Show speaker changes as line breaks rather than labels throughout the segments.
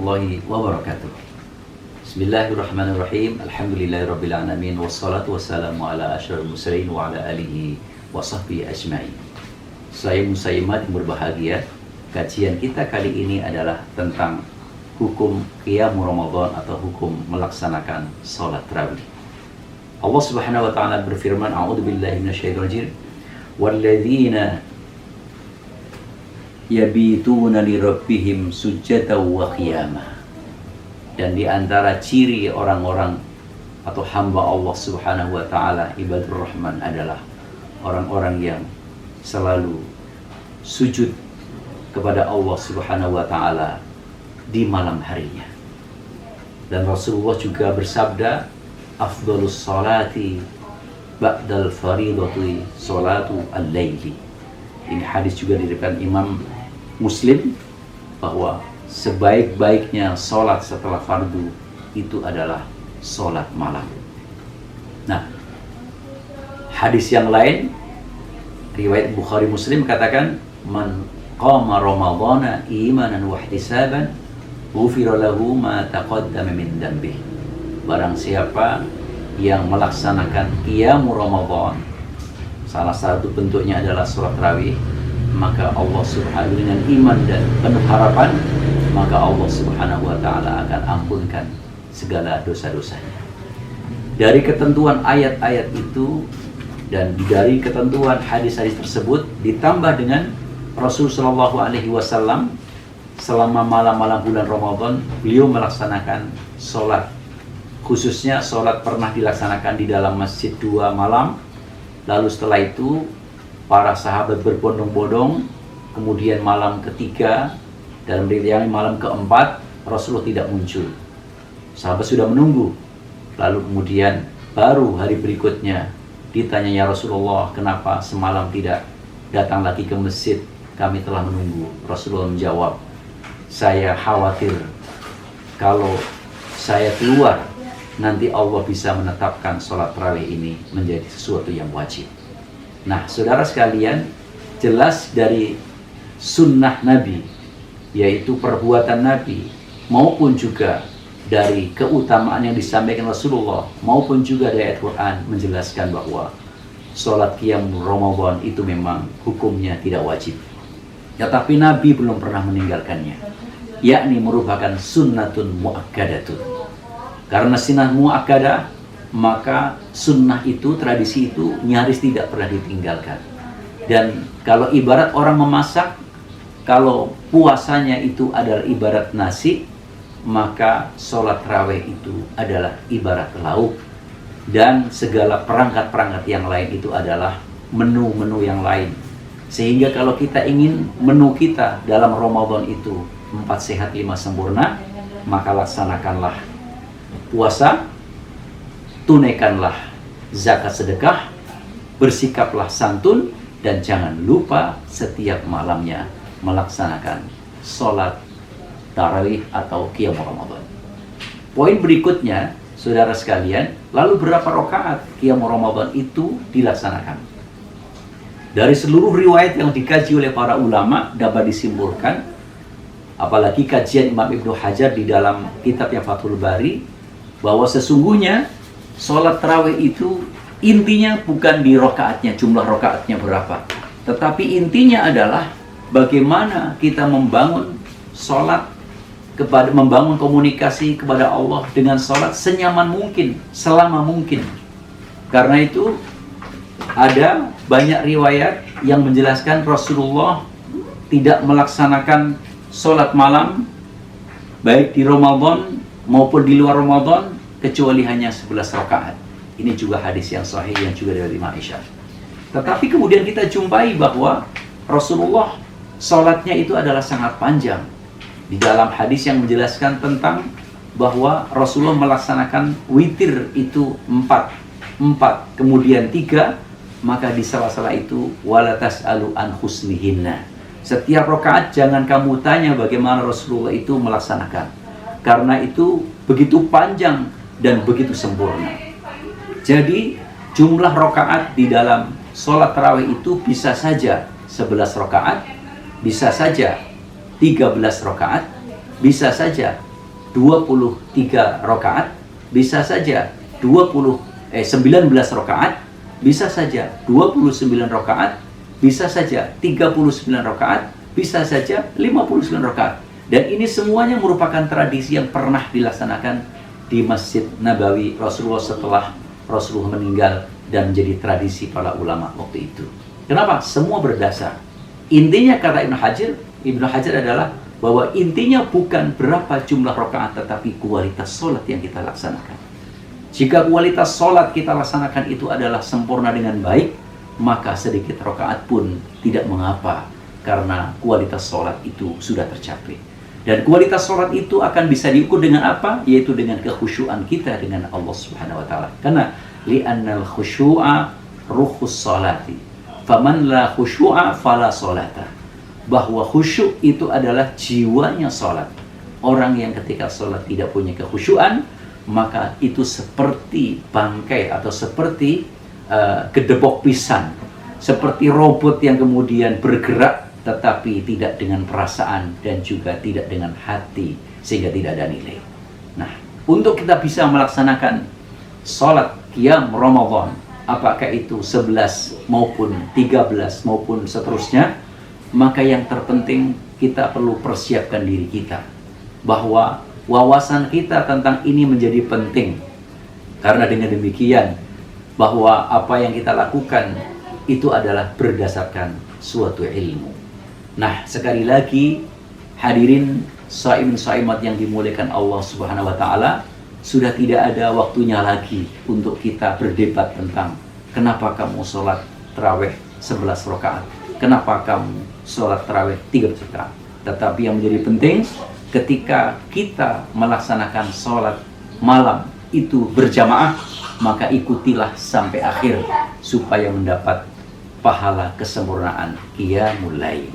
warahmatullahi wabarakatuh. Bismillahirrahmanirrahim. Alhamdulillahirabbil alamin wassalatu wassalamu ala asyrofil mursalin wa ala alihi wa sahbihi ajmain. Saya musaimat yang berbahagia. Kajian kita kali ini adalah tentang hukum qiyam Ramadan atau hukum melaksanakan salat tarawih. Allah Subhanahu wa taala berfirman, a'udzubillahi minasyaitonir rajim. Walladzina yabituna lirabbihim sujada wa qiyamah. Dan di antara ciri orang-orang atau hamba Allah Subhanahu wa taala, ibadur rahman, adalah orang-orang yang selalu sujud kepada Allah Subhanahu wa taala di malam harinya. Dan Rasulullah juga bersabda, afdhalus salati ba'dal faridati salatu al-laili. Ini hadis juga diriwayatkan Imam Muslim, bahwa sebaik-baiknya sholat setelah fardu itu adalah sholat malam. Nah, hadis yang lain riwayat Bukhari Muslim katakan, man qama ramadhana imanan wa ihtisaban ghufira lahu ma taqaddama min dhanbihi. Barang siapa yang melaksanakan qiyamul Ramadan, salah satu bentuknya adalah sholat tarawih, maka Allah Subhanahu dengan iman dan penuh harapan, maka Allah Subhanahu wa taala akan ampunkan segala dosa-dosanya. Dari ketentuan ayat-ayat itu dan dari ketentuan hadis-hadis tersebut, ditambah dengan Rasul sallallahu alaihi wasallam selama malam-malam bulan Ramadan beliau melaksanakan sholat, khususnya sholat pernah dilaksanakan di dalam masjid 2 malam. Lalu setelah itu para sahabat berbondong-bondong, kemudian malam ketiga dan malam keempat Rasulullah tidak muncul. Sahabat sudah menunggu. Lalu kemudian baru hari berikutnya ditanya, ya Rasulullah, kenapa semalam tidak datang lagi ke masjid? Kami telah menunggu. Rasulullah menjawab, saya khawatir kalau saya keluar nanti Allah bisa menetapkan sholat tarawih ini menjadi sesuatu yang wajib. Nah, saudara sekalian, jelas dari sunnah Nabi, yaitu perbuatan Nabi, maupun juga dari keutamaan yang disampaikan Rasulullah, maupun juga dari ayat Quran menjelaskan bahwa sholat qiyam Ramadan itu memang hukumnya tidak wajib. Tetapi Nabi belum pernah meninggalkannya, yakni merupakan sunnatun muakkadatun. Karena sunnah muakkadah, maka sunnah itu, tradisi itu nyaris tidak pernah ditinggalkan. Dan kalau ibarat orang memasak, kalau puasanya itu adalah ibarat nasi, maka sholat tarawih itu adalah ibarat lauk. Dan segala perangkat-perangkat yang lain itu adalah menu-menu yang lain. Sehingga kalau kita ingin menu kita dalam Ramadan itu 4 sehat 5 sempurna, maka laksanakanlah puasa, tunaikanlah zakat sedekah, bersikaplah santun, dan jangan lupa setiap malamnya melaksanakan sholat tarawih atau qiyam Ramadan. Poin berikutnya, saudara sekalian, lalu berapa rakaat qiyam Ramadan itu dilaksanakan? Dari seluruh riwayat yang dikaji oleh para ulama dapat disimpulkan, apalagi kajian Imam Ibnu Hajar di dalam kitabnya Fathul Bari, bahwa sesungguhnya sholat tarawih itu intinya bukan di rakaatnya, jumlah rakaatnya berapa, tetapi intinya adalah bagaimana kita membangun sholat, membangun komunikasi kepada Allah dengan sholat senyaman mungkin, selama mungkin. Karena itu ada banyak riwayat yang menjelaskan Rasulullah tidak melaksanakan sholat malam baik di Ramadan maupun di luar Ramadan kecuali hanya 11 rakaat. Ini juga hadis yang sahih yang juga dari Aisyah. Tetapi kemudian kita jumpai bahwa Rasulullah sholatnya itu adalah sangat panjang. Di dalam hadis yang menjelaskan tentang bahwa Rasulullah melaksanakan witir itu 4, kemudian 3, maka di sela-sela itu wala tas'alu an husnihinna. Setiap rakaat jangan kamu tanya bagaimana Rasulullah itu melaksanakan, karena itu begitu panjang dan begitu sempurna. Jadi jumlah rakaat di dalam sholat tarawih itu bisa saja 11 rakaat, bisa saja 13 rakaat, bisa saja 23 rakaat, bisa saja 19 rakaat, bisa saja 29 rakaat, bisa saja 39 rakaat, bisa saja 59 rakaat. Dan ini semuanya merupakan tradisi yang pernah dilaksanakan di Masjid Nabawi Rasulullah setelah Rasulullah meninggal dan menjadi tradisi para ulama waktu itu. Kenapa? Semua berdasar. Intinya kata Ibnu Hajar adalah bahwa intinya bukan berapa jumlah rakaat, tetapi kualitas sholat yang kita laksanakan. Jika kualitas sholat kita laksanakan itu adalah sempurna dengan baik, maka sedikit rakaat pun tidak mengapa, karena kualitas sholat itu sudah tercapai. Dan kualitas sholat itu akan bisa diukur dengan apa? Yaitu dengan kekhusyuan kita dengan Allah Subhanahu wa Ta'ala. Karena li'annal khusyu'a ruhus sholati, faman la khusyu'a fala sholata. Bahwa khusyuk itu adalah jiwanya sholat. Orang yang ketika sholat tidak punya kekhusyuan, maka itu seperti bangkai atau seperti gedebok pisang, seperti robot yang kemudian bergerak tetapi tidak dengan perasaan dan juga tidak dengan hati, sehingga tidak ada nilai. Nah, untuk kita bisa melaksanakan sholat qiyam Ramadan, apakah itu 11 maupun 13 maupun seterusnya, maka yang terpenting kita perlu persiapkan diri kita, bahwa wawasan kita tentang ini menjadi penting. Karena dengan demikian, bahwa apa yang kita lakukan itu adalah berdasarkan suatu ilmu. Nah, sekali lagi hadirin shaimin shaimat yang dimuliakan Allah Subhanahu wa Ta'ala, sudah tidak ada waktunya lagi untuk kita berdebat tentang kenapa kamu sholat tarawih 11 rakaat, kenapa kamu sholat tarawih 13 rakaat. Tetapi yang menjadi penting, ketika kita melaksanakan sholat malam itu berjamaah, maka ikutilah sampai akhir supaya mendapat pahala kesempurnaan qiyamul lail.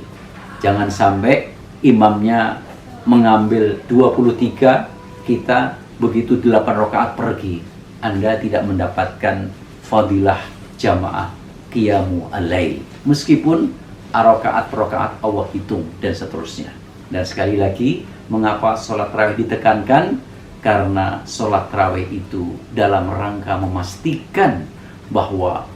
Jangan sampai imamnya mengambil 23, kita begitu 8 rakaat pergi, Anda tidak mendapatkan fadilah jamaah qiyamul lail. Meskipun rakaat-rakaat Allah hitung dan seterusnya. Dan sekali lagi, mengapa sholat tarawih ditekankan? Karena sholat tarawih itu dalam rangka memastikan bahwa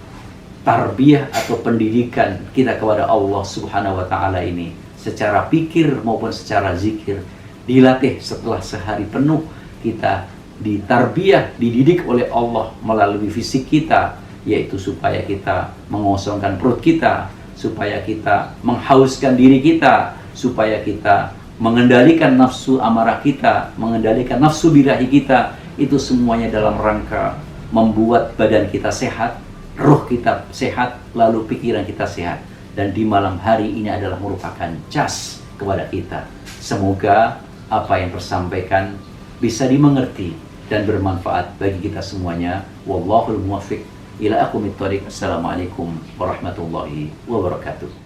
tarbiyah atau pendidikan kita kepada Allah Subhanahu wa Ta'ala ini secara pikir maupun secara zikir dilatih setelah sehari penuh kita ditarbiyah, dididik oleh Allah melalui fisik kita, yaitu supaya kita mengosongkan perut kita, supaya kita menghauskan diri kita, supaya kita mengendalikan nafsu amarah kita, mengendalikan nafsu birahi kita. Itu semuanya dalam rangka membuat badan kita sehat, ruh kita sehat, lalu pikiran kita sehat. Dan di malam hari ini adalah merupakan cas kepada kita. Semoga apa yang tersampaikan bisa dimengerti dan bermanfaat bagi kita semuanya. Wallahul muwaffiq ila aqwamit thoriq. Assalamualaikum warahmatullahi wabarakatuh.